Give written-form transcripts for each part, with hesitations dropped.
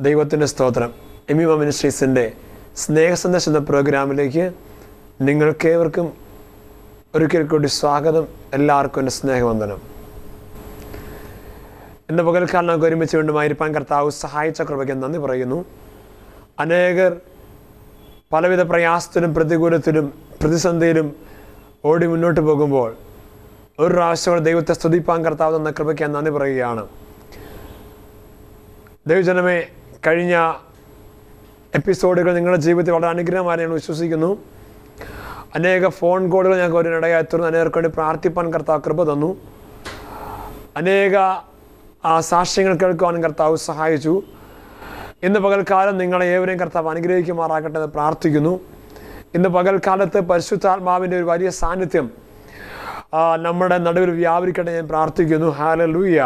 ദൈവത്തിൻ്റെ സ്തോത്രം. എമിമ മിനിസ്ട്രീസിൻ്റെ സ്നേഹസന്ദേശം എന്ന പ്രോഗ്രാമിലേക്ക് നിങ്ങൾക്കേവർക്കും ഒരിക്കൽ കൂടി സ്വാഗതം. എല്ലാവർക്കും എൻ്റെ സ്നേഹവന്ദനം. ഇന്ന് പകൽക്കാലം നമുക്ക് ഒരുമിച്ച് വീണ്ടുമായിരിക്കാൻ കർത്താവ് സഹായിച്ച കൃപയ്ക്ക് നന്ദി പറയുന്നു. അനേകർ പലവിധ പ്രയാസത്തിലും പ്രതികൂലത്തിലും പ്രതിസന്ധിയിലും ഓടി മുന്നോട്ട് പോകുമ്പോൾ ഒരു പ്രാവശ്യം ദൈവത്തെ സ്തുതിപ്പാൻ കർത്താവ് തന്ന കൃപയ്ക്ക് നന്ദി പറയുകയാണ്. ദൈവജനമേ, കഴിഞ്ഞ എപ്പിസോഡുകൾ നിങ്ങളുടെ ജീവിതത്തിൽ വളരെ അനുഗ്രഹമായി ഞാൻ വിശ്വസിക്കുന്നു. അനേക ഫോൺ കോളുകൾ ഞങ്ങൾക്ക് ഒരിടയായി തീർന്നു. അനേകർക്ക് വേണ്ടി പ്രാർത്ഥിപ്പാൻ കർത്താവ് കൃപ തന്നു. അനേക സാക്ഷ്യങ്ങൾ കേൾക്കുവാനും കർത്താവ് സഹായിച്ചു. ഇന്ന് പകൽക്കാലം നിങ്ങളെ ഏവരെയും കർത്താവ് അനുഗ്രഹിക്കുമാറാകട്ടെ എന്ന് പ്രാർത്ഥിക്കുന്നു. ഇന്ന് പകൽക്കാലത്ത് പരിശുദ്ധാത്മാവിൻ്റെ ഒരു വലിയ സാന്നിധ്യം നമ്മുടെ നടുവിൽ വ്യാപരിക്കട്ടെ ഞാൻ പ്രാർത്ഥിക്കുന്നു. ഹല്ലേലൂയ.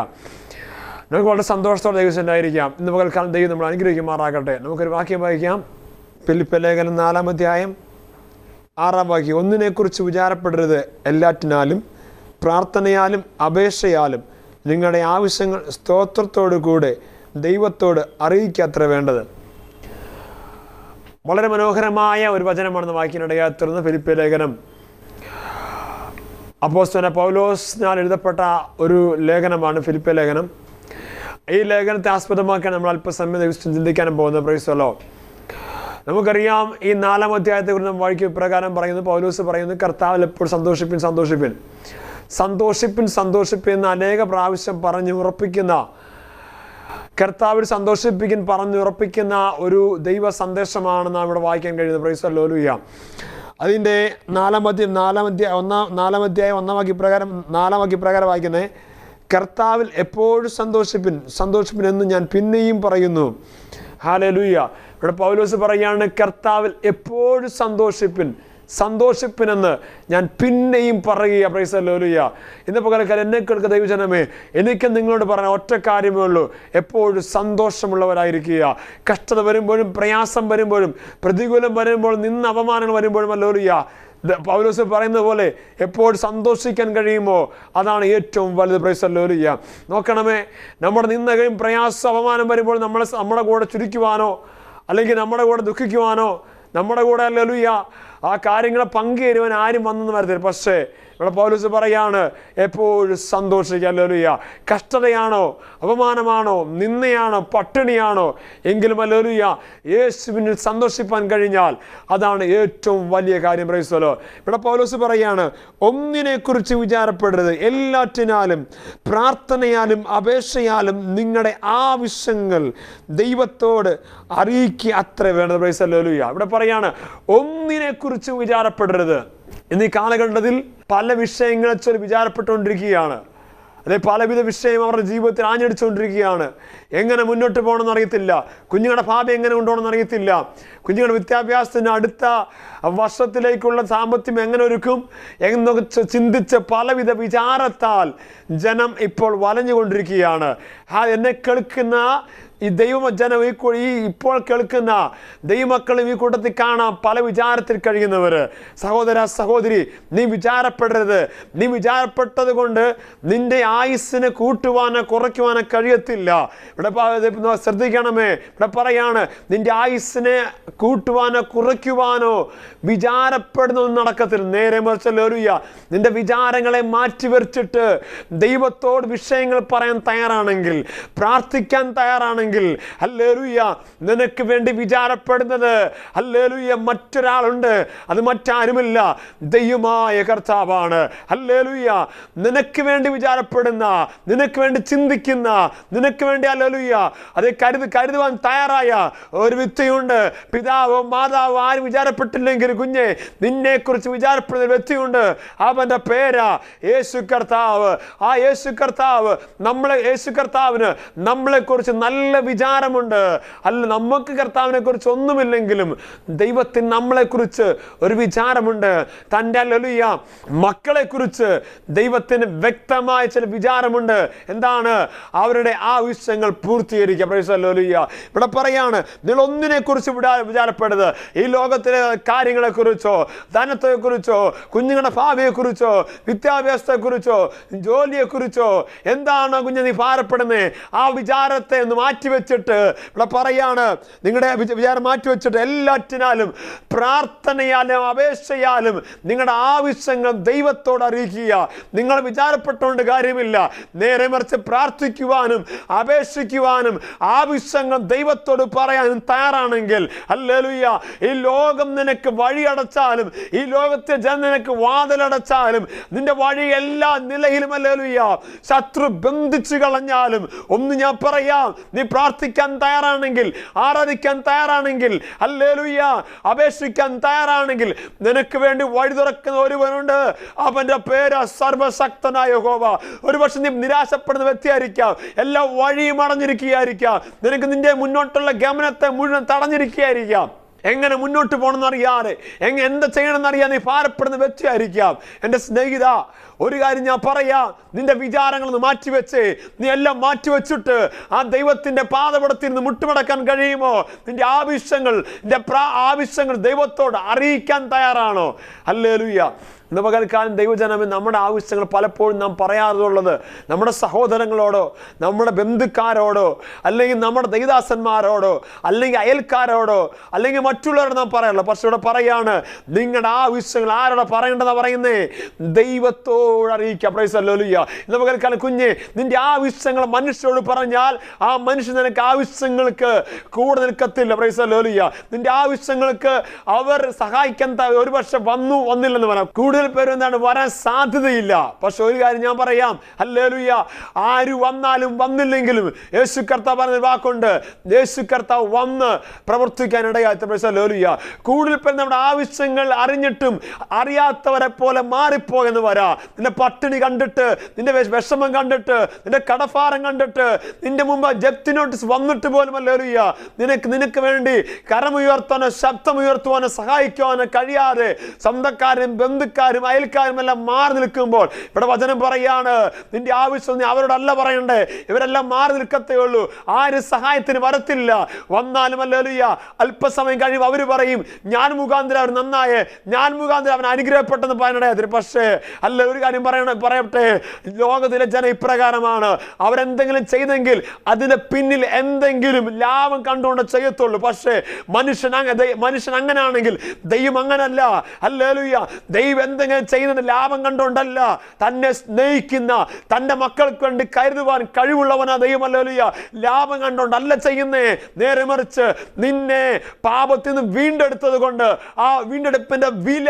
നമുക്ക് വളരെ സന്തോഷത്തോടെ ദൈവത്തിനായിരിക്കാം. ഇന്ന് പകൽക്കാലം ദൈവം നമ്മൾ അനുഗ്രഹിക്കുമാറാകട്ടെ. നമുക്കൊരു വാക്യം വായിക്കാം. ഫിലിപ്പിയർ ലേഖനം 4-ാം അധ്യായം 6-ാം വാക്യം. ഒന്നിനെക്കുറിച്ച് വിചാരപ്പെടരുത്, എല്ലാറ്റിനാലും പ്രാർത്ഥനയാലും അപേക്ഷയാലും നിങ്ങളുടെ ആവശ്യങ്ങൾ സ്തോത്രത്തോടു കൂടെ ദൈവത്തോട് അറിയിക്കത്ര വേണ്ടത്. വളരെ മനോഹരമായ ഒരു വചനമാണെന്ന് വായിക്കാനിടയായി തീർന്ന ഫിലിപ്പിയർ ലേഖനം അപ്പോസ്തലനായ പൗലോസിനാൽ എഴുതപ്പെട്ട ഒരു ലേഖനമാണ് ഫിലിപ്പിയർ ലേഖനം. ഈ ലേഖനത്തെ ആസ്പദമാക്കാൻ നമ്മൾ അല്പസമയം ദിവസം ചിന്തിക്കാനും പോകുന്നത്. Praise the Lord. നമുക്കറിയാം, ഈ 4-ാം അധ്യായത്തെ കുറിച്ച് നമ്മൾ വായിക്കും പ്രകാരം പറയുന്നത്, പൗലോസ് പറയുന്നത്, കർത്താവിൽ എപ്പോഴും സന്തോഷിപ്പിൻ സന്തോഷിപ്പിൻ സന്തോഷിപ്പിൻ സന്തോഷിപ്പിൻ എന്ന് അനേക പ്രാവശ്യം പറഞ്ഞ് ഉറപ്പിക്കുന്ന, കർത്താവിൽ സന്തോഷിപ്പിക്കാൻ പറഞ്ഞുറപ്പിക്കുന്ന ഒരു ദൈവ സന്ദേശമാണ് നാം ഇവിടെ വായിക്കാൻ കഴിയുന്നത്. Praise the Lord. അതിൻ്റെ 4-ാം അധ്യായം 1-ാം വാക്യപ്രകാരം വായിക്കുന്നത്, കർത്താവിൽ എപ്പോഴും സന്തോഷിപ്പിൻ എന്ന് ഞാൻ പിന്നെയും പറയുന്നു. ഹല്ലേലൂയ. ഇവിടെ പൗലോസ് പറയാണ്, കർത്താവിൽ എപ്പോഴും സന്തോഷിപ്പിനെന്ന് ഞാൻ പിന്നെയും പറയുക. Praise the Lord. ഇന്ന് പകൽക്കാലം എന്നെ കേൾക്കുന്ന ദൈവജനമേ, എനിക്ക് നിങ്ങളോട് പറയാൻ ഒറ്റ കാര്യമേ ഉള്ളൂ. എപ്പോഴും സന്തോഷമുള്ളവരായിരിക്കുക. കഷ്ടത വരുമ്പോഴും പ്രയാസം വരുമ്പോഴും പ്രതികൂലം വരുമ്പോഴും നിന്ന് അപമാനങ്ങൾ വരുമ്പോഴും ഹല്ലേലൂയ, പൗലോസ് പറയുന്നത് പോലെ എപ്പോഴും സന്തോഷിക്കാൻ കഴിയുമോ അതാണ് ഏറ്റവും വലുത്. Praise the Lord. നോക്കണമേ, നമ്മുടെ നിന്നകയും പ്രയാസം അപമാനം വരുമ്പോൾ നമ്മുടെ കൂടെ ചുരുക്കുവാനോ അല്ലെങ്കിൽ നമ്മുടെ കൂടെ ദുഃഖിക്കുവാനോ നമ്മുടെ കൂടെ ഹല്ലേലൂയ ആ കാര്യങ്ങളെ പങ്കുചേരുവാൻ ആരും വന്നെന്ന് വരത്തില്ല. പക്ഷേ ഇവിടെ പൗലോസ് പറയാണ്, എപ്പോഴും സന്തോഷിക്കുക. ഹല്ലേലൂയ. കഷ്ടതയാണോ, അപമാനമാണോ, നിന്ദയാണോ, പട്ടിണിയാണോ, എങ്കിലും ഹല്ലേലൂയ യേശുവിനിൽ സന്തോഷിപ്പാൻ കഴിഞ്ഞാൽ അതാണ് ഏറ്റവും വലിയ കാര്യം. Praise the Lord. ഇവിടെ പൗലോസ് പറയാണ്, ഒന്നിനെക്കുറിച്ച് വിചാരപ്പെടരുത്, എല്ലാറ്റിനാലും പ്രാർത്ഥനയാലും അപേക്ഷയാലും നിങ്ങളുടെ ആവശ്യങ്ങൾ ദൈവത്തോട് അറിയിക്കുക അത്ര വേണ്ടത്. Praise the Lord. ഇവിടെ പറയാണ്, ഒന്നിനെക്കുറിച്ച് വിചാരപ്പെടരുത്. ഇന്ന് ഈ കാലഘട്ടത്തിൽ പല വിഷയങ്ങളെ ചൊല്ലി വിചാരപ്പെട്ടുകൊണ്ടിരിക്കുകയാണ്. അതെ, പലവിധ വിഷയം അവരുടെ ജീവിതത്തിൽ ആഞ്ഞടിച്ചുകൊണ്ടിരിക്കുകയാണ്. എങ്ങനെ മുന്നോട്ട് പോകണമെന്ന് അറിയത്തില്ല. കുഞ്ഞുങ്ങളുടെ ഭാവി എങ്ങനെ കൊണ്ടുപോകണമെന്ന് അറിയത്തില്ല. കുഞ്ഞുങ്ങളുടെ വിദ്യാഭ്യാസത്തിന് അടുത്ത വർഷത്തിലേക്കുള്ള സാമ്പത്തികം എങ്ങനെ ഒരുക്കും എന്നൊക്കെ ചിന്തിച്ച് പലവിധ വിചാരത്താൽ ജനം ഇപ്പോൾ വലഞ്ഞുകൊണ്ടിരിക്കുകയാണ്. എന്നെ കേൾക്കുന്ന ഈ ദൈവജനം, ഈ ഇപ്പോൾ കേൾക്കുന്ന ദൈവമക്കളും ഈ കൂട്ടത്തിൽ കാണാം പല വിചാരത്തിൽ കഴിയുന്നവർ. സഹോദര സഹോദരി, നീ വിചാരപ്പെടരുത്. നീ വിചാരപ്പെട്ടത് കൊണ്ട് നിന്റെ ആയുസ്സിനെ കൂട്ടുവാനോ കുറയ്ക്കുവാനോ കഴിയത്തില്ല. ഇവിടെ ശ്രദ്ധിക്കണമേ, ഇവിടെ പറയാണ്, നിന്റെ ആയുസ്സിനെ കൂട്ടുവാനോ കുറയ്ക്കുവാനോ വിചാരപ്പെടുന്നൊന്നും നടക്കത്തില്ല. നേരെ മറിച്ച് ഹല്ലേലൂയ, നിന്റെ വിചാരങ്ങളെ മാറ്റിവെച്ചിട്ട് ദൈവത്തോട് വിഷയങ്ങൾ പറയാൻ തയ്യാറാണെങ്കിൽ, പ്രാർത്ഥിക്കാൻ തയ്യാറാണെങ്കിൽ, ഹല്ലേലൂയ, നിനക്ക് വേണ്ടി വിചാരപ്പെടുന്നത് ഹല്ലേലൂയ മറ്റൊരാളുണ്ട്. അത് മറ്റാരുമില്ല, ദൈവമായ കർത്താവാണ്. ഹല്ലേലൂയ. നിനക്ക് വേണ്ടി വിചാരപ്പെടുന്ന, നിനക്ക് വേണ്ടി ചിന്തിക്കുന്ന, നിനക്ക് വേണ്ടി ഹല്ലേലൂയ അത് കരുതുവാൻ തയ്യാറായ ഒരു വ്യക്തിയുണ്ട്. പിതാവോ മാതാവോ ആരും വിചാരപ്പെട്ടില്ലെങ്കിൽ കുഞ്ഞെ, നിന്നെക്കുറിച്ച് വിചാരപ്പെടുന്ന ഒരു വ്യക്തിയുണ്ട്. അവൻ്റെ പേരാ യേശു കർത്താവ്. ആ യേശു കർത്താവിന് നമ്മളെക്കുറിച്ച് നല്ല വിചാരമുണ്ട്. അല്ല, നമുക്ക് കർത്താവിനെ കുറിച്ച് ഒന്നുമില്ലെങ്കിലും ദൈവത്തിന് നമ്മളെക്കുറിച്ച് ഒരു വിചാരമുണ്ട്. തൻ്റെ ഹല്ലേലൂയ മക്കളെ കുറിച്ച് ദൈവത്തിന് വ്യക്തമായ ചില വിചാരമുണ്ട്. എന്താണ്? അവരുടെ ആവശ്യങ്ങൾ പൂർത്തീകരിക്കുക. Praise the Lord. ഇവിടെ പറയാണ്, നിങ്ങൾ ഒന്നിനെ കുറിച്ച് വിചാരപ്പെടരുത്. ഈ ലോകത്തിലെ കാര്യങ്ങളെക്കുറിച്ചോ ധനത്തെക്കുറിച്ചോ കുഞ്ഞുങ്ങളുടെ ഭാവിയെക്കുറിച്ചോ വിദ്യാഭ്യാസത്തെക്കുറിച്ചോ ജോലിയെക്കുറിച്ചോ എന്താണ് കുഞ്ഞ് നീ ഭാരപ്പെടുന്നത്? ആ വിചാരത്തെ ഒന്ന് മാറ്റി മാറ്റിവെച്ചിട്ട് ഇവിടെ പറയാണ്, നിങ്ങളുടെ വിചാരം മാറ്റിവെച്ചിട്ട് എല്ലാറ്റിനാലും പ്രാർത്ഥനയാലും അപേക്ഷയാലും നിങ്ങളുടെ ആവശ്യങ്ങൾ ദൈവത്തോട് അറിയിക്കുക. നിങ്ങൾ വിചാരപ്പെട്ടുകൊണ്ട് കാര്യമില്ല, നേരെ മറിച്ച് പ്രാർത്ഥിക്കുവാനും അപേക്ഷിക്കുവാനും ആവശ്യങ്ങൾ ദൈവത്തോട് പറയാനും തയ്യാറാണെങ്കിൽ, ഹല്ലേലൂയ, ഈ ലോകം നിനക്ക് വഴിയടച്ചാലും ഈ ലോകത്തെ ജനം നിനക്ക് വാതിലടച്ചാലും നിന്റെ വഴി എല്ലാ നിലയിലും, ഹല്ലേലൂയ, ശത്രു ബന്ധിച്ചു കളഞ്ഞാലും ഒന്ന് ഞാൻ പറയാം, നീ പ്രാർത്ഥിക്കാൻ തയ്യാറാണെങ്കിൽ, ആരാധിക്കാൻ തയ്യാറാണെങ്കിൽ, ഹല്ലേലൂയ, അപേക്ഷിക്കാൻ തയ്യാറാണെങ്കിൽ നിനക്ക് വേണ്ടി വഴി തുറക്കുന്ന ഒരുവനുണ്ട്. അവന്റെ പേര് സർവശക്തനായ യഹോവ. ഒരുപക്ഷെ നീ നിരാശപ്പെടുന്ന വ്യക്തിയായിരിക്കാം, എല്ലാ വഴിയും അടഞ്ഞിരിക്കുകയായിരിക്കാം, നിനക്ക് നിന്റെ മുന്നോട്ടുള്ള ഗമനത്തെ മുഴുവൻ തടഞ്ഞിരിക്കുകയായിരിക്കാം, എങ്ങനെ മുന്നോട്ട് പോകണമെന്നറിയാതെ എന്താ ചെയ്യണമെന്നറിയാതെ നീ ഭാരപ്പെടുന്ന വ്യക്തിയായിരിക്കാം. എൻ്റെ സ്നേഹിത, ഒരു കാര്യം ഞാൻ പറയാം, നിന്റെ വിചാരങ്ങളൊന്ന് മാറ്റിവെച്ച് നീ എല്ലാം മാറ്റിവെച്ചിട്ട് ആ ദൈവത്തിന്റെ പാദപീഠത്തിൽ നിന്ന് മുട്ടുമടക്കാൻ കഴിയുമോ? നിന്റെ ആവശ്യങ്ങൾ ദൈവത്തോട് അറിയിക്കാൻ തയ്യാറാണോ? ഹല്ലേലൂയ. ഇന്ന് പകൽക്കാലം ദൈവജനമേ, നമ്മുടെ ആവശ്യങ്ങൾ പലപ്പോഴും നാം പറയാറുള്ളത് നമ്മുടെ സഹോദരങ്ങളോടോ, നമ്മുടെ ബന്ധുക്കാരോടോ, അല്ലെങ്കിൽ നമ്മുടെ ദൈവദാസന്മാരോടോ, അല്ലെങ്കിൽ അയൽക്കാരോടോ, അല്ലെങ്കിൽ മറ്റുള്ളവരോട് നാം പറയാറുള്ളൂ. പക്ഷെ ഇവിടെ പറയാണ്, നിങ്ങളുടെ ആവശ്യങ്ങൾ ആരോടെ പറയേണ്ടതാ പറയുന്നേ? ദൈവത്തോട് അറിയിക്കുക. Price hallelujah. ഇന്ന് പകൽക്കാലം കുഞ്ഞെ, നിന്റെ ആവശ്യങ്ങൾ മനുഷ്യരോട് പറഞ്ഞാൽ ആ മനുഷ്യൻ നിനക്ക് ആവശ്യങ്ങൾക്ക് കൂടെ നിൽക്കത്തില്ല. Praise hallelujah. നിന്റെ ആവശ്യങ്ങൾക്ക് അവർ സഹായിക്കാൻ ഒരുപക്ഷെ വന്നില്ലെന്ന് പറയാം. കൂടുതൽ പേരും എന്താണ് വരാൻ സാധ്യതയില്ല. പക്ഷെ ഒരു കാര്യം ഞാൻ പറയാം, ഹല്ലേലൂയ, ആര് വന്നാലും വന്നില്ലെങ്കിലും യേശു കർത്താവ് പറഞ്ഞ വാക്കുണ്ട്, യേശു കർത്താവ് വന്ന് പ്രവർത്തിക്കാൻ ഇടയായി. ഹല്ലേലൂയ. കൂടുതൽ പേർ നമ്മുടെ ആവശ്യങ്ങൾ അറിഞ്ഞിട്ടും അറിയാത്തവരെ പോലെ മാറിപ്പോയെന്ന് വരാം. നിന്റെ പട്ടിണി കണ്ടിട്ട്, നിന്റെ വിഷമം കണ്ടിട്ട്, നിന്റെ കടഭാരം കണ്ടിട്ട്, നിന്റെ മുമ്പ് ജപ്തി നോട്ടീസ് വന്നിട്ട് പോലും, ഹല്ലേലൂയ, നിനക്ക് വേണ്ടി കരമുയർത്താനോ ശബ്ദമുയർത്തുവാനോ സഹായിക്കുവാനോ കഴിയാതെ സ്വന്തക്കാരും ബന്ധുക്കാരും അയൽക്കാരും എല്ലാം മാറി നിൽക്കുമ്പോൾ ഇവിടെ വചനം പറയാണ്, നിന്റെ ആവശ്യം നീ അവരോടല്ല പറയണ്ടേ, ഇവരെല്ലാം മാറി നിൽക്കത്തേ ഉള്ളൂ, ആര് സഹായത്തിന് വരത്തില്ല. വന്നാലും, ഹല്ലേലൂയ, അല്പസമയം കഴിയുമ്പോൾ അവർ പറയും, ഞാൻ മുഖാന്തരം അവർ നന്നായേ, ഞാൻ മുഖാന്തരം അവൻ അനുഗ്രഹപ്പെട്ടെന്ന് പറയാനിടയായിരുന്നു. പക്ഷേ അല്ല, ഒരു കാര്യം പറയട്ടെ, ലോകത്തിലെ ജനം ഇപ്രകാരമാണ്, അവരെന്തെങ്കിലും ചെയ്തെങ്കിൽ അതിന്റെ പിന്നിൽ എന്തെങ്കിലും ലാഭം കണ്ടുകൊണ്ട് ചെയ്യത്തുള്ളൂ. പക്ഷേ മനുഷ്യൻ അങ്ങനെയാണെങ്കിൽ ദൈവം അങ്ങനല്ല. ഹല്ലേലൂയ. ദൈവം എന്തെങ്കിലും ചെയ്യുന്നത് ലാഭം കണ്ടുകൊണ്ടല്ല, തന്നെ സ്നേഹിക്കുന്ന തന്റെ മക്കൾക്ക് വേണ്ടി കരുതുവാൻ കഴിവുള്ളവനാ ദൈവം. ഹല്ലേലൂയ. ലാഭം കണ്ടുകൊണ്ടല്ല ചെയ്യുന്നേ, നേരെ മറിച്ച് നിന്നെ പാപത്തിൽ നിന്ന് വീണ്ടെടുത്തത് കൊണ്ട്, ആ വീണ്ടെടുപ്പിന്റെ വില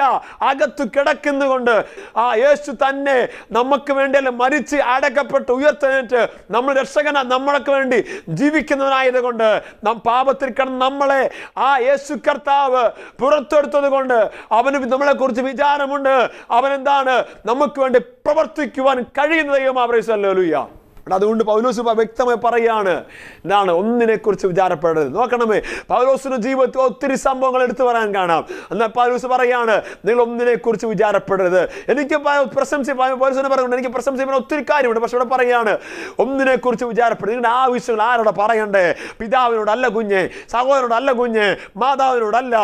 അകത്തു കിടക്കുന്നതുകൊണ്ട്, ആ യേശു തന്നെ നമുക്ക് വേണ്ടിയല്ല മരിച്ച് അടക്കപ്പെട്ട് ഉയർത്തെഴുന്നേറ്റ് നമ്മൾ രക്ഷകനാ നമ്മൾക്ക് വേണ്ടി ജീവിക്കുന്നവനായത് കൊണ്ട്, നാം പാപത്തിൽ കിടന്ന് നമ്മളെ ആ യേശു കർത്താവ് പുറത്തെടുത്തത് കൊണ്ട് അവന് നമ്മളെ കുറിച്ച് വിചാരമുണ്ട്. അവൻ എന്താണ്? നമുക്ക് വേണ്ടി പ്രവർത്തിക്കുവാൻ കഴിയുന്ന ദൈവമാ. Price hallelujah. അതുകൊണ്ട് പൗലോസ് വ്യക്തമായി പറയാണ്, എന്താണ്? ഒന്നിനെ കുറിച്ച് വിചാരപ്പെടരുത്. നോക്കണമേ, പൗലോസിന്റെ ജീവിതത്തിൽ ഒത്തിരി സംഭവങ്ങൾ എടുത്തു പറയാൻ കാണാം. എന്നാൽ പൗലോസ് പറയാണ്, നിങ്ങൾ ഒന്നിനെ കുറിച്ച് വിചാരപ്പെടരുത്. എനിക്ക് പൗലോസിനെ പറയുന്നുണ്ട്, എനിക്ക് പ്രശംസിക്കാൻ ഒത്തിരി കാര്യമുണ്ട്. പക്ഷെ ഇവിടെ പറയാണ്, ഒന്നിനെ കുറിച്ച് വിചാരപ്പെടുന്നത്. നിങ്ങളുടെ ആവശ്യങ്ങൾ ആരോടെ പറയണ്ടേ? പിതാവിനോടല്ല കുഞ്ഞെ, സഹോദരനോടല്ല കുഞ്ഞെ, മാതാവിനോടല്ല,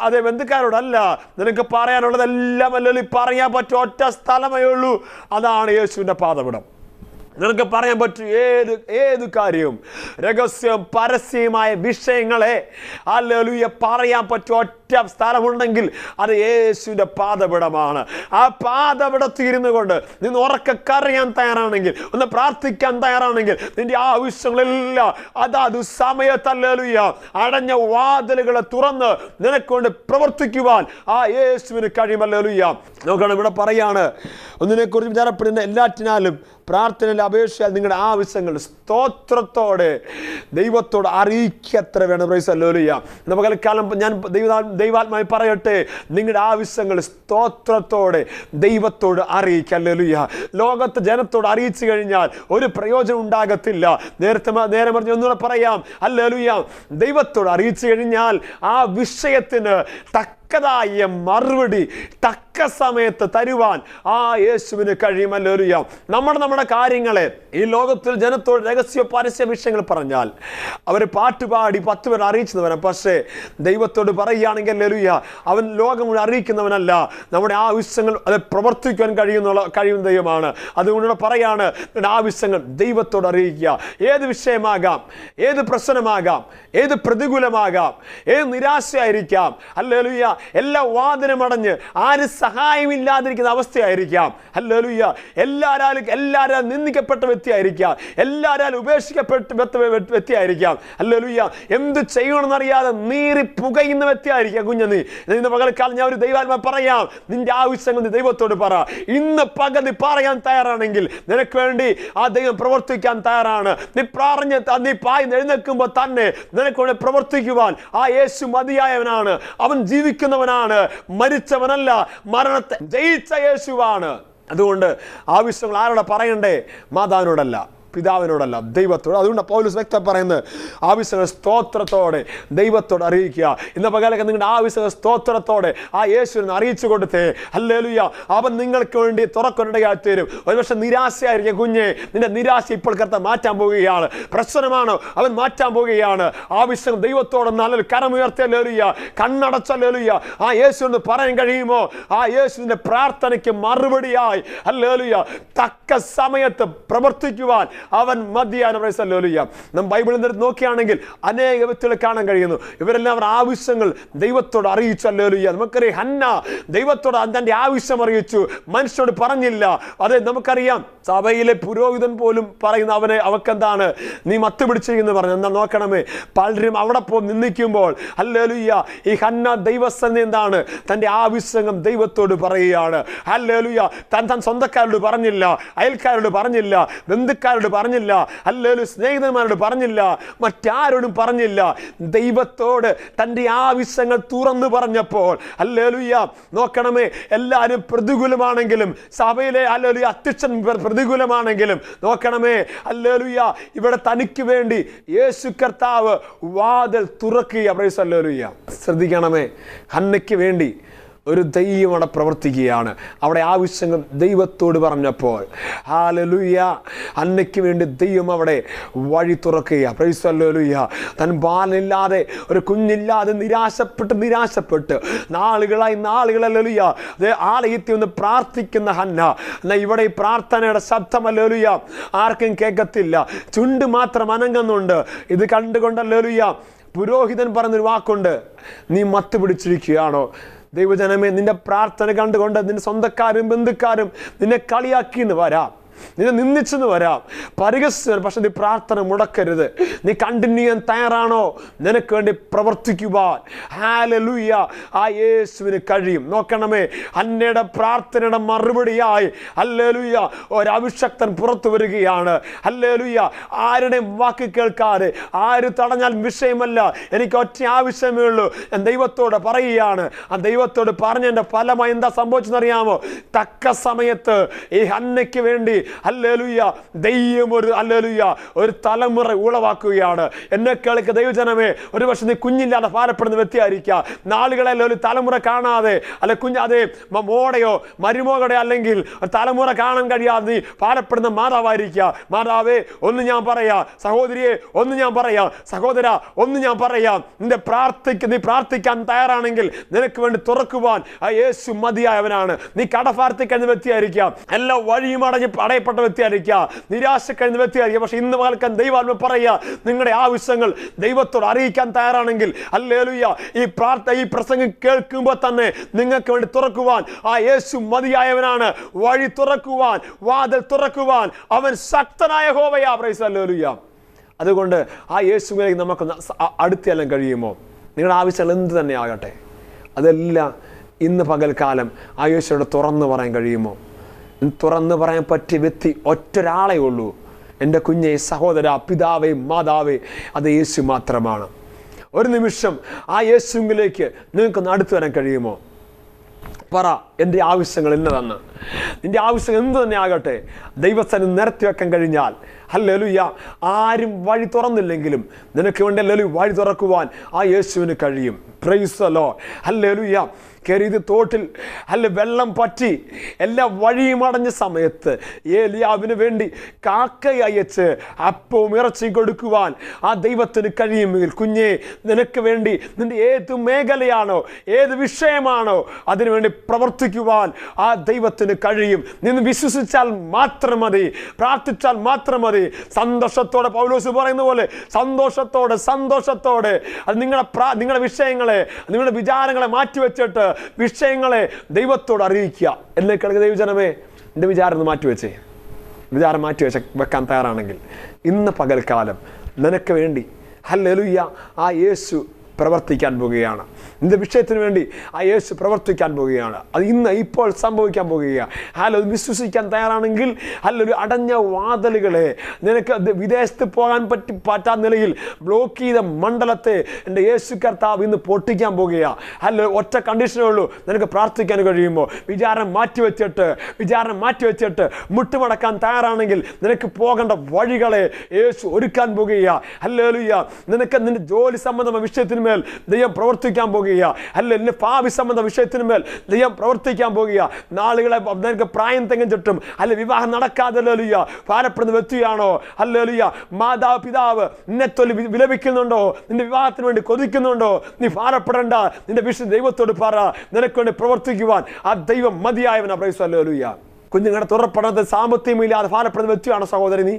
അതേ ബന്ധുക്കാരോടല്ല. നിനക്ക് പറയാനുള്ളതെല്ലാം അല്ലെങ്കിൽ പറയാൻ പറ്റും ഒറ്റ സ്ഥലമേ ഉള്ളൂ, അതാണ് യേശുവിന്റെ പാദപീഠം. നിനക്ക് പറയാൻ പറ്റും ഏത് കാര്യവും, രഹസ്യം പരസ്യമായ വിഷയങ്ങളെ ഹല്ലേലൂയ പറയാൻ പറ്റും ഒറ്റ സ്ഥലമുണ്ടെങ്കിൽ അത് യേശുവിന്റെ പാദപീഠമാണ്. ആ പാദപീഠത്തിൽ ഇരുന്നു കൊണ്ട് നിന്ന് ഉറക്കെ കരയാൻ തയ്യാറാണെങ്കിൽ, ഒന്ന് പ്രാർത്ഥിക്കാൻ തയ്യാറാണെങ്കിൽ, നിന്റെ ആവശ്യങ്ങളെല്ലാം അതാത് സമയത്ത് ഹല്ലേലൂയ അടഞ്ഞ വാതിലുകളെ തുറന്ന് നിനക്കൊണ്ട് പ്രവർത്തിക്കുവാൻ ആ യേശുവിന് കഴിയും. ഹല്ലേലൂയ. നോക്കണം, ഇവിടെ പറയാണ്, ഒന്നിനെ കുറിച്ച് വിചാരപ്പെടുന്ന എല്ലാറ്റിനാലും പ്രാർത്ഥനയിൽ അപേക്ഷയാൽ നിങ്ങളുടെ ആവശ്യങ്ങൾ സ്തോത്രത്തോടെ ദൈവത്തോട് അറിയിക്കത്ര വേണം. Price hallelujah. പകൽക്കാലം ഞാൻ ദൈവാത്മായി പറയട്ടെ, നിങ്ങളുടെ ആവശ്യങ്ങൾ സ്തോത്രത്തോടെ ദൈവത്തോട് അറിയിക്കുക. ഹല്ലേലൂയ. ലോകത്തെ ജനത്തോട് അറിയിച്ചു കഴിഞ്ഞാൽ ഒരു പ്രയോജനം ഉണ്ടാകത്തില്ല. നേരെ മറിച്ച് ഒന്നുകൂടെ പറയാം, ഹല്ലേലൂയ, ദൈവത്തോട് അറിയിച്ചു കഴിഞ്ഞാൽ ആ വിഷയത്തിന് തക്ക തക്കതായ മറുപടി തക്ക സമയത്ത് തരുവാൻ ആ യേശുവിന് കഴിയും. ഹല്ലേലൂയ. നമ്മുടെ കാര്യങ്ങളെ ഈ ലോകത്തിൽ ജനത്തോട് രഹസ്യ പരസ്യ വിഷയങ്ങൾ പറഞ്ഞാൽ അവർ പാട്ടുപാടി 10 പേർ അറിയിച്ചവരാണ്. പക്ഷേ ദൈവത്തോട് പറയുകയാണെങ്കിൽ ഹല്ലേലൂയ, അവൻ ലോകം മുഴുവൻ അറിയിക്കുന്നവനല്ല. നമ്മുടെ ആവശ്യങ്ങൾ അത് പ്രവർത്തിക്കാൻ കഴിയുന്ന ദൈവമാണ്. അതുകൊണ്ട് പറയാണ്, ആവശ്യങ്ങൾ ദൈവത്തോട് അറിയിക്കുക. ഏത് വിഷയമാകാം, ഏത് പ്രശ്നമാകാം, ഏത് പ്രതികൂലമാകാം, ഏത് നിരാശയായിരിക്കാം, ഹല്ലേലൂയ, എല്ലാ വാതിലുമടഞ്ഞ് ആര് സഹായമില്ലാതിരിക്കുന്ന അവസ്ഥയായിരിക്കാം, ഹല്ലേലൂയ, എല്ലാവരും നിന്ദിക്കപ്പെട്ട വ്യക്തിയായിരിക്കാം, എല്ലാവരും ഉപേക്ഷിക്കപ്പെട്ട വ്യക്തിയായിരിക്കാം, ഹല്ലേലൂയ, എന്ത് ചെയ്യണമെന്നറിയാതെ നീറി പുകയുന്ന വ്യക്തിയായിരിക്കാം കുഞ്ഞുനീ. ഇന്ന് പകൽക്കാലം ഞാൻ ഒരു ദൈവാത്മാ പറയാം, നിന്റെ ആവശ്യങ്ങൾ നീ ദൈവത്തോട് പറ. ഇന്ന് പകൽ നീ പറയാൻ തയ്യാറാണെങ്കിൽ നിനക്ക് വേണ്ടി ആ ദൈവം പ്രവർത്തിക്കാൻ തയ്യാറാണ്. നീ പായി എഴുന്നേൽക്കുമ്പോൾ തന്നെ നിനക്ക് വേണ്ടി പ്രവർത്തിക്കുവാൻ ആ യേശു മതിയായവനാണ്. അവൻ ജീവിക്കുന്നവനാണ്, മരിച്ചവനല്ല, മരണത്തെ ജയിച്ച യേശുവാണ്. അതുകൊണ്ട് ആവശ്യങ്ങൾ ആരോടെ പറയണ്ടേ? മാതാവിനോടല്ല, പിതാവിനോടല്ല, ദൈവത്തോട്. അതുകൊണ്ട് പൗലോസ് വ്യക്തം പറയുന്നത് ആവശ്യങ്ങൾ സ്തോത്രത്തോടെ ദൈവത്തോട് അറിയിക്കുക. ഇന്ന് പകലൊക്കെ നിങ്ങളുടെ ആവശ്യങ്ങൾ സ്തോത്രത്തോടെ ആ യേശുവിനെ അറിയിച്ചു കൊടുത്തേ. ഹല്ലേലൂയ. അവൻ നിങ്ങൾക്ക് വേണ്ടി തുറക്കൊണ്ടിടയായി തീരും. ഒരുപക്ഷെ നിരാശയായിരിക്കും കുഞ്ഞെ, നിന്റെ നിരാശ ഇപ്പോൾ കർത്താവ് മാറ്റാൻ പോവുകയാണ്. പ്രശ്നമാണോ, അവൻ മാറ്റാൻ പോവുകയാണ്. ആവശ്യം ദൈവത്തോട് നല്ലൊരു കരമുയർത്തിയ ഹല്ലേലൂയ, കണ്ണടച്ച ഹല്ലേലൂയ, ആ യേശുവിന് പറയാൻ കഴിയുമോ? ആ യേശുവിന്റെ പ്രാർത്ഥനയ്ക്ക് മറുപടിയായി ഹല്ലേലൂയ തക്ക സമയത്ത് പ്രവർത്തിക്കുവാൻ അവൻ മതിയാണ്. ഹല്ലേലൂയ. നാം ബൈബിളിൽ നോക്കുകയാണെങ്കിൽ അനേക വ്യക്തികളെ കാണാൻ കഴിയുന്നു. ഇവരെല്ലാം അവർ ആവശ്യങ്ങൾ ദൈവത്തോട് അറിയിച്ചു. ഹല്ലേലൂയ. നമുക്കറിയാം, ഹന്ന ദൈവത്തോട് തന്റെ ആവശ്യം അറിയിച്ചു, മനുഷ്യനോട് പറഞ്ഞില്ല. അതെ, നമുക്കറിയാം സഭയിലെ പുരോഹിതൻ പോലും പറയുന്ന അവക്കെന്താണ്, നീ മത്ത് പിടിച്ചിരിക്കുന്നു പറഞ്ഞു. എന്താ നോക്കണമേ, പലരും അവിടെ പോ നിന്ദിക്കുമ്പോൾ ഹല്ലേലൂയ ഈ ഹന്ന ദൈവസന്നിധി എന്താണ്, തന്റെ ആവശ്യങ്ങൾ ദൈവത്തോട് പറയുകയാണ്. ഹല്ലേലൂയ. താൻ സ്വന്തക്കാരോട് പറഞ്ഞില്ല, അയൽക്കാരോട് പറഞ്ഞില്ല, ബന്ധുക്കാരോട് പറഞ്ഞില്ല, ഹല്ലേലൂയ, സ്നേഹിതന്മാരോട് പറഞ്ഞില്ല, മറ്റാരോടും പറഞ്ഞില്ല. ദൈവത്തോട് തന്റെ ആവശ്യങ്ങൾ തുറന്നു പറഞ്ഞപ്പോൾ ഹല്ലേലൂയ നോക്കണമേ, എല്ലാവരും പ്രതികൂലമാണെങ്കിലും, സഭയിലെ ഹല്ലേലൂയ അധ്യക്ഷൻ പ്രതികൂലമാണെങ്കിലും നോക്കണമേ, ഹല്ലേലൂയ, ഇവിടെ തനിക്ക് വേണ്ടി യേശു കർത്താവ് വാതിൽ തുറക്കുക. Price hallelujah. ശ്രദ്ധിക്കണമേ, ഹന്നയ്ക്ക് വേണ്ടി ഒരു ദൈവം അവിടെ പ്രവർത്തിക്കുകയാണ്. അവിടെ ആവശ്യങ്ങൾ ദൈവത്തോട് പറഞ്ഞപ്പോൾ ഹല്ലേലൂയ, ഹന്നയ്ക്ക് വേണ്ടി ദൈവം അവിടെ വഴി തുറക്കുക. Price hallelujah. തൻ ബാലനില്ലാതെ, ഒരു കുഞ്ഞില്ലാതെ നിരാശപ്പെട്ട് നാളുകളായി ഹല്ലേലൂയ ആലയത്തിൽ നിന്ന് പ്രാർത്ഥിക്കുന്ന ഹന്ന, എന്നാൽ ഇവിടെ ഈ പ്രാർത്ഥനയുടെ ശബ്ദം ഹല്ലേലൂയ ആർക്കും കേൾക്കത്തില്ല, ചുണ്ട് മാത്രം അനങ്ങുന്നുണ്ട്. ഇത് കണ്ടുകൊണ്ട് ഹല്ലേലൂയ പുരോഹിതൻ പറഞ്ഞൊരു വാക്കുണ്ട്, നീ മത്ത് പിടിച്ചിരിക്കുകയാണോ? ദൈവജനമേ, നിന്റെ പ്രാർത്ഥന കണ്ടുകൊണ്ട് നിന്റെ സ്വന്തക്കാരും ബന്ധുക്കാരും നിന്നെ കളിയാക്കിന്ന് വരാം, നിന്നെ നിന്ദിച്ചെന്ന് വരാം, പരിഹസിച്ചു. പക്ഷെ നീ പ്രാർത്ഥന മുടക്കരുത്. നീ കണ്ടിന്യൂ ചെയ്യാൻ തയ്യാറാണോ? നിനക്ക് വേണ്ടി പ്രവർത്തിക്കുവാൻ ഹല്ലേലൂയ ആ യേശുവിന് കഴിയും. നോക്കണമേ, ഹന്നയുടെ പ്രാർത്ഥനയുടെ മറുപടിയായി ഹല്ലേലൂയ ഒരഭിഷക്തൻ പുറത്തു വരികയാണ്. ഹല്ലേലൂയ. ആരുടെയും വാക്ക് കേൾക്കാതെ, ആര് തടഞ്ഞാൽ വിഷയമല്ല, എനിക്ക് ഒറ്റ ആവശ്യമേ ഉള്ളൂ, ഞാൻ ദൈവത്തോട് പറയുകയാണ്. ആ ദൈവത്തോട് പറഞ്ഞതിന്റെ ഫലമായി എന്താ സംഭവിച്ചെന്നറിയാമോ? തക്ക സമയത്ത് ഈ ഹന്നയ്ക്ക് വേണ്ടി ഹല്ലേലൂയ ദൈവം ഒരു തലമുറ ഉളവാക്കുകയാണ്. എന്നെ കേൾക്കുക ദൈവജനമേ, ഒരു പക്ഷെ നീ കുഞ്ഞില്ലാതെ ഭാരപ്പെടുന്ന വ്യക്തിയായിരിക്കാം. നാളുകളെല്ലാം ഒരു തലമുറ കാണാതെ, അല്ലെ കുഞ്ഞാതെ മോടെയോ മരുമോകടെ അല്ലെങ്കിൽ തലമുറ കാണാൻ കഴിയാതെ നീ ഭാരപ്പെടുന്ന മാതാവായിരിക്കാം. മാതാവേ, ഒന്ന് ഞാൻ പറയാം, സഹോദരിയെ ഒന്ന് ഞാൻ പറയാം, സഹോദര ഒന്ന് ഞാൻ പറയാം, നീ പ്രാർത്ഥിക്കാൻ തയ്യാറാണെങ്കിൽ നിനക്ക് വേണ്ടി തുറക്കുവാൻ ആ യേശു മതിയായവനാണ്. നീ കടഭാരത്തിക്കുന്ന വ്യക്തിയായിരിക്കാം, എല്ലാ വഴിയും അടയപ്പെട്ട വ്യക്തിയായിരിക്കാം, നിരാശ കഴിഞ്ഞ വ്യക്തിയായിരിക്കാം. പക്ഷെ ഇന്ന് കാലക്കാൻ ദൈവാത്മ പറയുക, നിങ്ങളുടെ ആവശ്യങ്ങൾ ദൈവത്തോട് അറിയിക്കാൻ തയ്യാറാണെങ്കിൽ ഹല്ലേലൂയ ഈ പ്രസംഗം കേൾക്കുമ്പോൾ തന്നെ നിങ്ങൾക്ക് വേണ്ടി തുറക്കുവാൻ ആ യേശു മതിയായവനാണ്. വഴി തുറക്കുവാൻ, വാതിൽ തുറക്കുവാൻ അവൻ ശക്തനായ യഹോവയാ. Price hallelujah. അതുകൊണ്ട് ആ യേശുവിലേക്ക് നമുക്ക് അടുത്തെല്ലാം കഴിയുമോ? നിങ്ങളുടെ ആവശ്യങ്ങൾ എന്ത് തന്നെ ആകട്ടെ, അതെല്ലാം ഇന്ന് പകൽക്കാലം ആ യേശുവോട് തുറന്നു പറയാൻ കഴിയുമോ? തുറന്നു പറയാൻ പറ്റിയ വ്യക്തി ഒറ്റൊരാളേ ഉള്ളൂ. എൻ്റെ കുഞ്ഞെ, സഹോദര, പിതാവേ, മാതാവേ, അത് യേശു മാത്രമാണ്. ഒരു നിമിഷം ആ യേശുവിലേക്ക് നിങ്ങൾക്ക് അടുത്തു വരാൻ കഴിയുമോ? പറ, എൻ്റെ ആവശ്യങ്ങൾ ഇന്നതെന്ന്. നിൻ്റെ ആവശ്യം എന്ത് തന്നെ ആകട്ടെ ദൈവസ്ഥന് നിരത്തി വെക്കാൻ കഴിഞ്ഞാൽ, ഹല്ലേലൂയ, ആരും വഴി തുറന്നില്ലെങ്കിലും നിനക്ക് വേണ്ടി ഹല്ലേലൂയ വഴി തുറക്കുവാൻ ആ യേശുവിന് കഴിയും. Praise the Lord. ഹല്ലേലൂയ. കെരീത് തോട്ടിൽ വെള്ളം പറ്റി എല്ലാ വഴിയും അടഞ്ഞ സമയത്ത് ഏലിയാവിന് വേണ്ടി കാക്കയെ അയച്ച് അപ്പവും ഇറച്ചി കൊടുക്കുവാൻ ആ ദൈവത്തിന് കഴിയുമെങ്കിൽ, കുഞ്ഞേ, നിനക്ക് വേണ്ടി നിന്റെ ഏത് മേഖലയാണോ, ഏത് വിഷയമാണോ, അതിനുവേണ്ടി പ്രവർത്തിക്കുവാൻ ആ ദൈവത്തിന് കഴിയും. നിന്ന് വിശ്വസിച്ചാൽ മാത്രം മതി, പ്രാർത്ഥിച്ചാൽ മാത്രം മതി. സന്തോഷത്തോടെ പൗലോസ് പറയുന്ന പോലെ സന്തോഷത്തോടെ അത് നിങ്ങളുടെ വിഷയങ്ങളെ, നിങ്ങളുടെ വിചാരങ്ങളെ മാറ്റിവെച്ചിട്ട് വിഷയങ്ങളെ ദൈവത്തോട് അറിയിക്കുക. എന്നെ കേൾക്കുന്ന ദൈവജനമേ, എൻ്റെ വിചാരം മാറ്റിവെച്ചേ. വിചാരം വെക്കാൻ തയ്യാറാണെങ്കിൽ ഇന്ന് പകൽക്കാലം നിനക്ക് വേണ്ടി ഹല്ലേലൂയ ആ യേശു പ്രവർത്തിക്കാൻ പോവുകയാണ്. നിന്റെ വിഷയത്തിന് വേണ്ടി ആ യേശു പ്രവർത്തിക്കാൻ പോവുകയാണ്. അത് ഇപ്പോൾ സംഭവിക്കാൻ പോവുകയാണ്. വിശ്വസിക്കാൻ തയ്യാറാണെങ്കിൽ അടഞ്ഞ വാതിലുകളെ, നിനക്ക് വിദേശത്ത് പോകാൻ പറ്റാത്ത നിലയിൽ ബ്ലോക്ക് ചെയ്ത മണ്ഡലത്തെ എൻ്റെ യേശു കർത്താവ് ഇന്ന് പൊട്ടിക്കാൻ പോവുകയാണ്. ഒറ്റ കണ്ടീഷനേ ഉള്ളൂ, നിനക്ക് പ്രാർത്ഥിക്കാൻ കഴിയുമ്പോൾ വിചാരം മാറ്റിവെച്ചിട്ട് മുട്ടുമടക്കാൻ തയ്യാറാണെങ്കിൽ നിനക്ക് പോകേണ്ട വഴികളെ യേശു ഒരുക്കാൻ പോവുകയാണ്. ഹല്ലേലൂയ. നിനക്ക് നിന്റെ ജോലി സംബന്ധമായ വിഷയത്തിന് ദൈവം പ്രവർത്തിക്കാൻ പോകുക. അല്ല ഭാവി സംബന്ധ വിഷയത്തിന് മേൽ ദൈവം പ്രവർത്തിക്കാൻ പോകുക. നാളുകളെ നിനക്ക് പ്രായം തികഞ്ഞിട്ടും വിവാഹം നടക്കാതെ ഭാരപ്പെടുന്ന വ്യക്തിയാണോ, മാതാപിതാവ് നിന്നെ തൊല്ലി വിലപിക്കുന്നുണ്ടോ, നിന്റെ വിവാഹത്തിന് വേണ്ടി കൊതിക്കുന്നുണ്ടോ, നീ ഭാരപ്പെടേണ്ട. നിന്റെ വിഷയം ദൈവത്തോട് പറ. നിനക്ക് വേണ്ടി പ്രവർത്തിക്കുവാൻ ആ ദൈവം മതിയായവനാ. Price hallelujah. കുഞ്ഞുങ്ങളുടെ തുറപ്പെടാത്ത സാമ്പത്തികമില്ലാതെ ഭാരപ്പെടുന്ന വ്യക്തിയാണോ സഹോദരി നീ?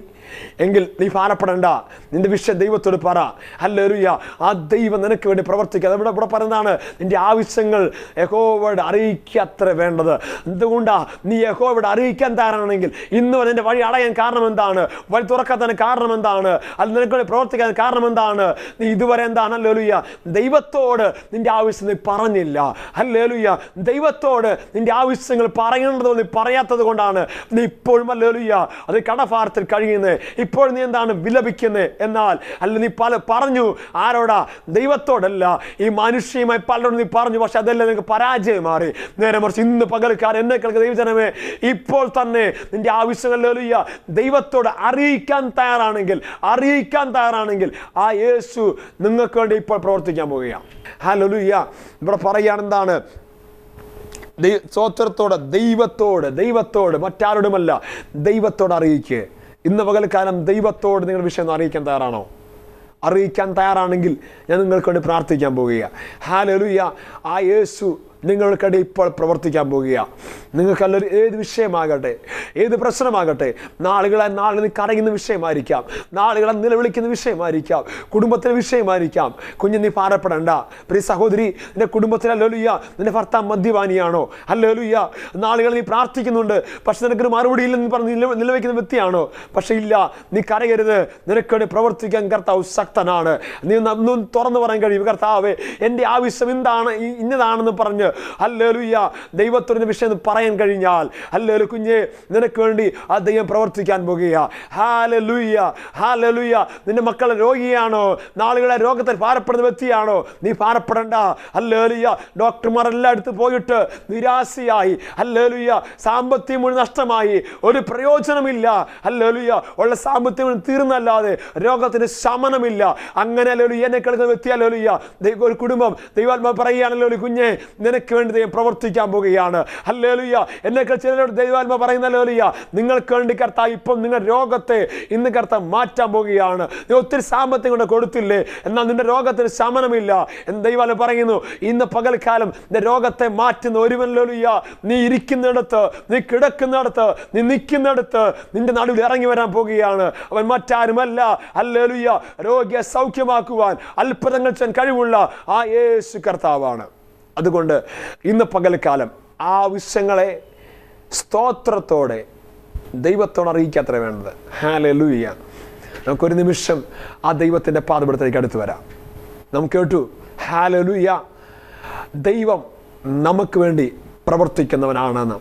എങ്കിൽ നീ ഭാരപ്പെടേണ്ട. നിന്റെ വിഷയം ദൈവത്തോട് പറ. ഹല്ലേലൂയ. ആ ദൈവം നിനക്ക് വേണ്ടി പ്രവർത്തിക്കുക. ഇവിടെ പറയുന്നതാണ്, നിന്റെ ആവശ്യങ്ങൾ യഹോവയോട് അറിയിക്കത്ര വേണ്ടത്. എന്തുകൊണ്ടാ നീ യഹോവയോട് അറിയിക്കാൻ തയ്യാറാണെങ്കിൽ ഇന്ന് വരെ എൻ്റെ വഴി അടയാൻ കാരണം എന്താണ്, വഴി തുറക്കാത്തതിന് കാരണം എന്താണ്, അത് നിനക്ക് വേണ്ടി പ്രവർത്തിക്കാൻ കാരണം എന്താണ്? നീ ഇതുവരെ എന്താണ് ഹല്ലേലൂയ ദൈവത്തോട് നിന്റെ ആവശ്യം നീ പറഞ്ഞില്ല. ഹല്ലേലൂയ. ദൈവത്തോട് നിന്റെ ആവശ്യങ്ങൾ പറയേണ്ടത് നീ പറയാത്തത് കൊണ്ടാണ് നീ ഇപ്പോഴും ഹല്ലേലൂയ അത് കടഭാരത്തിൽ കഴിയുന്നത്. ഇപ്പോൾ നീ എന്താണ് വിലപിക്കുന്നത്? എന്നാൽ നീ പറഞ്ഞു ആരോടാ? ദൈവത്തോടല്ല, ഈ മനുഷ്യയുമായി പലരോടും നീ പറഞ്ഞു. പക്ഷെ അതെല്ലാം നിനക്ക് പരാജയം മാറി. നേരെ മറിച്ച് ഇന്ന് പകൽക്കാലം എന്നെ കേൾക്കുന്ന ദൈവജനമേ, ഇപ്പോൾ തന്നെ നിന്റെ ആവശ്യങ്ങൾ ഹല്ലേലൂയ ദൈവത്തോട് അറിയിക്കാൻ തയ്യാറാണെങ്കിൽ ആ യേശു നിങ്ങൾക്ക് വേണ്ടി ഇപ്പോൾ പ്രവർത്തിക്കാൻ പോവുകയാണ്. ഹല്ലേലൂയ. ഇവിടെ പറയുകയാണ് എന്താണ്? സ്വോത്രത്തോടെ ദൈവത്തോട് മറ്റാരോടുമല്ല, ദൈവത്തോട് അറിയിക്കുക. ഇന്ന് പകൽക്കാലം ദൈവത്തോട് നിങ്ങൾ വിഷയം അറിയിക്കാൻ തയ്യാറാണോ? അറിയിക്കാൻ തയ്യാറാണെങ്കിൽ ഞാൻ നിങ്ങൾക്ക് വേണ്ടി പ്രാർത്ഥിക്കാൻ പോവുക. ഹല്ലേലൂയ. ആ യേശു നിങ്ങൾക്കിടെ ഇപ്പോൾ പ്രവർത്തിക്കാൻ പോവുക. നിങ്ങൾക്കല്ലൊരു ഏത് വിഷയമാകട്ടെ, ഏത് പ്രശ്നമാകട്ടെ, നാളെ നീ കരയുന്ന വിഷയമായിരിക്കാം, നാളുകളെ നിലവിളിക്കുന്ന വിഷയമായിരിക്കാം, കുടുംബത്തിലെ വിഷയമായിരിക്കാം. കുഞ്ഞ് നീ ഭാരപ്പെടേണ്ട. പ്രിയ സഹോദരി, നിന്റെ കുടുംബത്തിൽ ഹല്ലേലൂയ നിന്റെ ഭർത്താവ് മദ്യപാനിയാണോ? ഹല്ലേലൂയ. നാളുകൾ നീ പ്രാർത്ഥിക്കുന്നുണ്ട്, പക്ഷെ നിനക്കൊരു മറുപടി ഇല്ലെന്ന് പറഞ്ഞ് നിലവയ്ക്കുന്ന വ്യക്തിയാണോ? പക്ഷെ ഇല്ല, നീ കരയരുത്. നിനക്ക് പ്രവർത്തിക്കാൻ കർത്താവ് ശക്തനാണ്. നീ തുറന്നു പറയാൻ കഴിയും, കർത്താവേ എൻ്റെ ആവശ്യം എന്താണ്, ഇന്നതാണെന്ന് പറഞ്ഞ് ഹല്ലേലൂയ ദൈവത്തോട് വിഷയം പറയാൻ കഴിഞ്ഞാൽ, ഹല്ലേലൂയ കുഞ്ഞേ, നിനക്ക് വേണ്ടി ആ ദൈവം പ്രവർത്തിക്കാൻ പോകുക. ഹല്ലേലൂയ. ഹല്ലേലൂയ. നിന്റെ മക്കൾ രോഗിയാണോ? നാളുകളെ രോഗത്തിൽ ഭാരപ്പെടുന്ന വ്യക്തിയാണോ? നീ ഭാരപ്പെടേണ്ട. ഹല്ലേലൂയ. ഡോക്ടർമാരെല്ലാം അടുത്ത് പോയിട്ട് നിരാശയായി, ഹല്ലേലൂയ സാമ്പത്തികം മുഴുവൻ നഷ്ടമായി, ഒരു പ്രയോജനമില്ല. ഹല്ലേലൂയ. ഉള്ള സാമ്പത്തികം തീർന്നല്ലാതെ രോഗത്തിന് ശമനമില്ല. അങ്ങനെ ഹല്ലേലൂയ എന്നെ കേൾക്കുന്ന വ്യക്തി ഹല്ലേലൂയ ഒരു കുടുംബം ദൈവാത്മാവ് പറയുകയാണല്ലോ, കുഞ്ഞെ നിനക്ക് വേണ്ടി ദൈവം പ്രവർത്തിക്കാൻ പോവുകയാണ്. ഹല്ലേലൂയ. എന്നെ ചിലരോട് ദൈവാത്മാവ് പറയുന്ന ഹല്ലേലൂയ നിങ്ങൾക്ക് വേണ്ടി കർത്താവ് ഇപ്പം നിങ്ങളുടെ രോഗത്തെ ഇന്ന് കർത്താവ് മാറ്റാൻ പോവുകയാണ്. നീ ഒത്തിരി സാമ്പത്തികം കൊണ്ട് കൊടുത്തില്ലേ, എന്നാൽ നിന്റെ രോഗത്തിന് ശമനമില്ല എന്ന് ദൈവാത്മാവ് പറയുന്നു. ഇന്ന് പകൽക്കാലം നിന്റെ രോഗത്തെ മാറ്റുന്ന ഒരുവൻ ഹല്ലേലൂയ നീ ഇരിക്കുന്നിടത്ത്, നീ കിടക്കുന്നിടത്ത്, നീ നിൽക്കുന്നിടത്ത് നിന്റെ നടുവിൽ ഇറങ്ങി വരാൻ പോവുകയാണ്. അവൻ മറ്റാരുമല്ല, ഹല്ലേലൂയ രോഗിയെ സൗഖ്യമാക്കുവാൻ അത്ഭുതങ്ങൾ ചെയ്യാൻ കഴിവുള്ള ആ യേശു കർത്താവാണ്. അതുകൊണ്ട് ഇന്ന് പകൽക്കാലം ആ ആവശ്യങ്ങളെ സ്തോത്രത്തോടെ ദൈവത്തോട് അറിയിക്കാത്ര വേണ്ടത്. ഹല്ലേലൂയ. നമുക്കൊരു നിമിഷം ആ ദൈവത്തിൻ്റെ പാദപീഠത്തിലേക്ക് അടുത്ത് വരാം. നമുക്ക് കേട്ടു, ഹല്ലേലൂയ ദൈവം നമുക്ക് വേണ്ടി പ്രവർത്തിക്കുന്നവനാണെന്ന്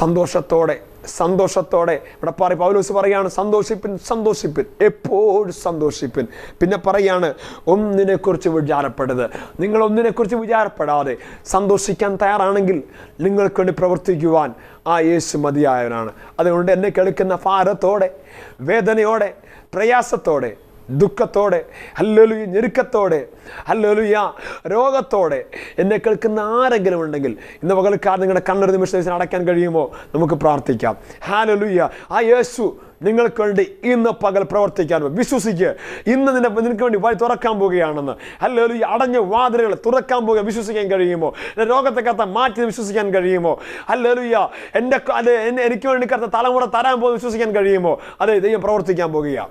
സന്തോഷത്തോടെ സന്തോഷത്തോടെ ഇവിടെ പൗലോസ് പറയാണ്, സന്തോഷിപ്പിൻ, സന്തോഷിപ്പിൻ, എപ്പോഴും സന്തോഷിപ്പിൻ. പിന്നെ പറയാണ്, ഒന്നിനെക്കുറിച്ച് വിചാരപ്പെടരുത്. നിങ്ങൾ ഒന്നിനെക്കുറിച്ച് വിചാരപ്പെടാതെ സന്തോഷിക്കാൻ തയ്യാറാണെങ്കിൽ നിങ്ങൾക്ക് വേണ്ടി പ്രവർത്തിക്കുവാൻ ആ യേശു മതിയായവനാണ്. അതുകൊണ്ട് എന്നെ കേൾക്കുന്ന ഭാരത്തോടെ, വേദനയോടെ, പ്രയാസത്തോടെ, ദുഃഖത്തോടെ, ഹല്ലേലൂയ, ഞെരുക്കത്തോടെ, ഹല്ലേലൂയ, രോഗത്തോടെ എന്നെ കേൾക്കുന്ന ആരെങ്കിലും ഉണ്ടെങ്കിൽ ഇന്ന് പകൽക്കാലം നിങ്ങളുടെ കണ്ണൊരു നിമിഷത്തിന് അടയ്ക്കാൻ കഴിയുമോ? നമുക്ക് പ്രാർത്ഥിക്കാം. ഹല്ലേലൂയ. ആ യേശു നിങ്ങൾക്ക് വേണ്ടി ഇന്ന് പകൽ പ്രവർത്തിക്കാൻ വിശ്വസിക്കുക. ഇന്ന് നിനക്ക് വേണ്ടി വഴി തുറക്കാൻ പോവുകയാണെന്ന്. ഹല്ലേലൂയ. അടഞ്ഞ വാതിലുകൾ തുറക്കാൻ പോകുക വിശ്വസിക്കാൻ കഴിയുമോ? രോഗത്തെ കർത്താവ് മാറ്റി വിശ്വസിക്കാൻ കഴിയുമോ? ഹല്ലേലൂയ. എനിക്ക് വേണ്ടി കർത്താവ് തലമുറ തരാൻ പോകുന്നത് വിശ്വസിക്കാൻ കഴിയുമോ? അതെ, ദൈവം പ്രവർത്തിക്കാൻ പോകുക.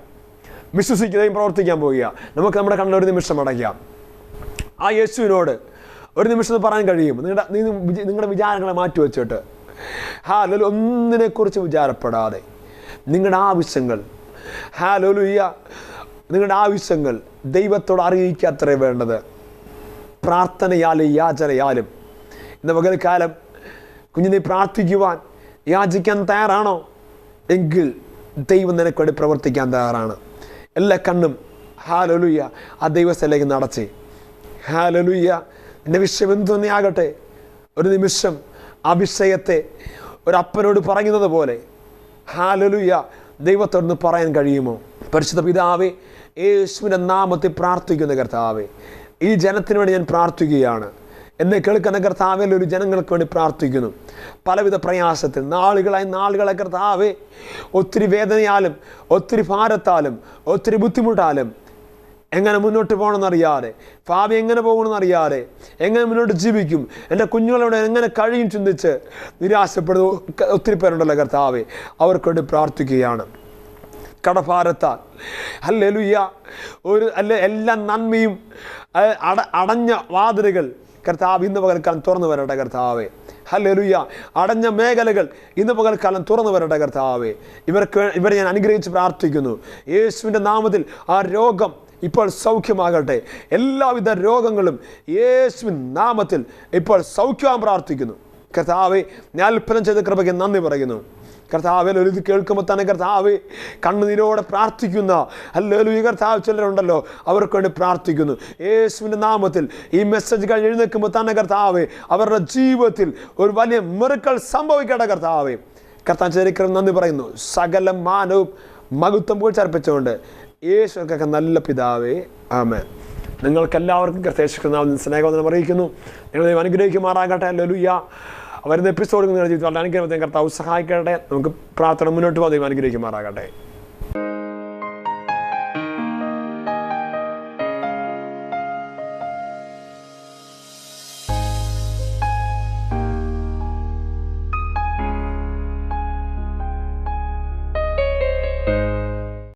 വിശ്വസിക്കുകയും പ്രവർത്തിക്കാൻ പോവുക. നമുക്ക് നമ്മുടെ കണ്ണിൽ ഒരു നിമിഷം അടയ്ക്കാം. ആ യേശുവിനോട് ഒരു നിമിഷം പറയാൻ കഴിയും, നിങ്ങളുടെ വിചാരങ്ങളെ മാറ്റി വെച്ചിട്ട് ഹല്ലേലൂയ, ഒന്നിനെക്കുറിച്ച് വിചാരപ്പെടാതെ നിങ്ങളുടെ ആവശ്യങ്ങൾ, ഹല്ലേലൂയ, നിങ്ങളുടെ ആവശ്യങ്ങൾ ദൈവത്തോട് അറിയിക്കാത്രേ വേണ്ടത്. പ്രാർത്ഥനയാലും യാചനയാലും. ഇന്ന് പകൽക്കാലം കുഞ്ഞിനെ പ്രാർത്ഥിക്കുവാൻ, യാചിക്കാൻ തയ്യാറാണോ? എങ്കിൽ ദൈവം നിനക്ക് വേണ്ടി പ്രവർത്തിക്കാൻ തയ്യാറാണ്. എല്ലാ കണ്ണും ഹല്ലേലൂയ ആ ദൈവസ്ഥലേക്ക് നടത്തി. ഹല്ലേലൂയ. എൻ്റെ വിഷയം എന്തു തന്നെ ആകട്ടെ, ഒരു നിമിഷം ആ വിഷയത്തെ ഒരപ്പനോട് പറയുന്നത് പോലെ ഹല്ലേലൂയ ദൈവത്തോടൊന്ന് പറയാൻ കഴിയുമോ? പരിശുദ്ധ പിതാവേ, യേശുവിൻ്റെ നാമത്തിൽ പ്രാർത്ഥിക്കുന്ന കർത്താവേ, ഈ ജനത്തിന് വേണ്ടി ഞാൻ പ്രാർത്ഥിക്കുകയാണ്. എന്നെ കേൾക്കുന്ന കർത്താവേ, ഒരു ജനങ്ങൾക്ക് വേണ്ടി പ്രാർത്ഥിക്കുന്നു. പലവിധ പ്രയാസത്തിൽ നാളുകളെ കർത്താവേ, ഒത്തിരി വേദനയാലും, ഒത്തിരി ഭാരത്താലും, ഒത്തിരി ബുദ്ധിമുട്ടാലും എങ്ങനെ മുന്നോട്ട് പോകണമെന്നറിയാതെ, ഭാവി എങ്ങനെ പോകണമെന്നറിയാതെ, എങ്ങനെ മുന്നോട്ട് ജീവിക്കും, എൻ്റെ കുഞ്ഞുങ്ങളോട് എങ്ങനെ കഴിയും ചിന്തിച്ച് നിരാശപ്പെടുന്ന ഒത്തിരി പേരുണ്ടല്ലോ കർത്താവേ, അവർക്ക് വേണ്ടി പ്രാർത്ഥിക്കുകയാണ്. കടഭാരത്താൽ ഹല്ലേലൂയ എല്ലാ നന്മയും അടഞ്ഞ വാതിലുകൾ കർത്താവ് ഇന്ന് പകൽക്കാലം തുറന്നു വരട്ടെ കർത്താവേ. ഹല്ലേലൂയ. അടഞ്ഞ മേഖലകൾ ഇന്ന് പകൽക്കാലം തുറന്നു വരട്ടെ കർത്താവേ. ഇവരെ ഞാൻ അനുഗ്രഹിച്ച് പ്രാർത്ഥിക്കുന്നു. യേശുവിൻ്റെ നാമത്തിൽ ആ രോഗം ഇപ്പോൾ സൗഖ്യമാകട്ടെ. എല്ലാവിധ രോഗങ്ങളും യേശുവിൻ നാമത്തിൽ ഇപ്പോൾ സൗഖ്യമാകാൻ പ്രാർത്ഥിക്കുന്നു കർത്താവേ. ഞാൻ അത്ഭുതം ചെയ്ത കൃപയ്ക്ക് നന്ദി പറയുന്നു കർത്താവേ. ഒരു ഇത് കേൾക്കുമ്പോൾ തന്നെ കർത്താവേ, കണ്ണുനീരോടെ പ്രാർത്ഥിക്കുന്ന ഹല്ലേലൂയ കർത്താവ് ചിലരുണ്ടല്ലോ, അവർക്ക് വേണ്ടി പ്രാർത്ഥിക്കുന്നു യേശുവിൻ്റെ നാമത്തിൽ. ഈ മെസ്സേജ് കഴിഞ്ഞ് എഴുന്നേൽക്കുമ്പോൾ തന്നെ കർത്താവേ, അവരുടെ ജീവിതത്തിൽ ഒരു വലിയ മിറക്കിൾ സംഭവിക്കട്ടെ കർത്താവേ. കർത്താവ് ചരിത്രം നന്ദി പറയുന്നു. സകല മാനവും മഹത്വം പോഴ്ചർപ്പിച്ചുകൊണ്ട് യേശുക്കൊക്കെ നല്ല പിതാവേ, ആമേൻ. നിങ്ങൾക്കെല്ലാവർക്കും കർത്താവ് സ്നേഹവന്ദനം അറിയിക്കുന്നു. നിങ്ങൾ അനുഗ്രഹിക്കുമാറാകട്ടെ. ഹല്ലേലൂയ. വരുന്ന എപ്പിസോഡ് നിങ്ങളുടെ ജീവിതത്തിൽ അനുഗ്രഹത്തെ കർത്താവ് സഹായിക്കട്ടെ. നമുക്ക് പ്രാർത്ഥന മുന്നോട്ട് പോകാൻ അനുഗ്രഹിക്കുമാറാകട്ടെ.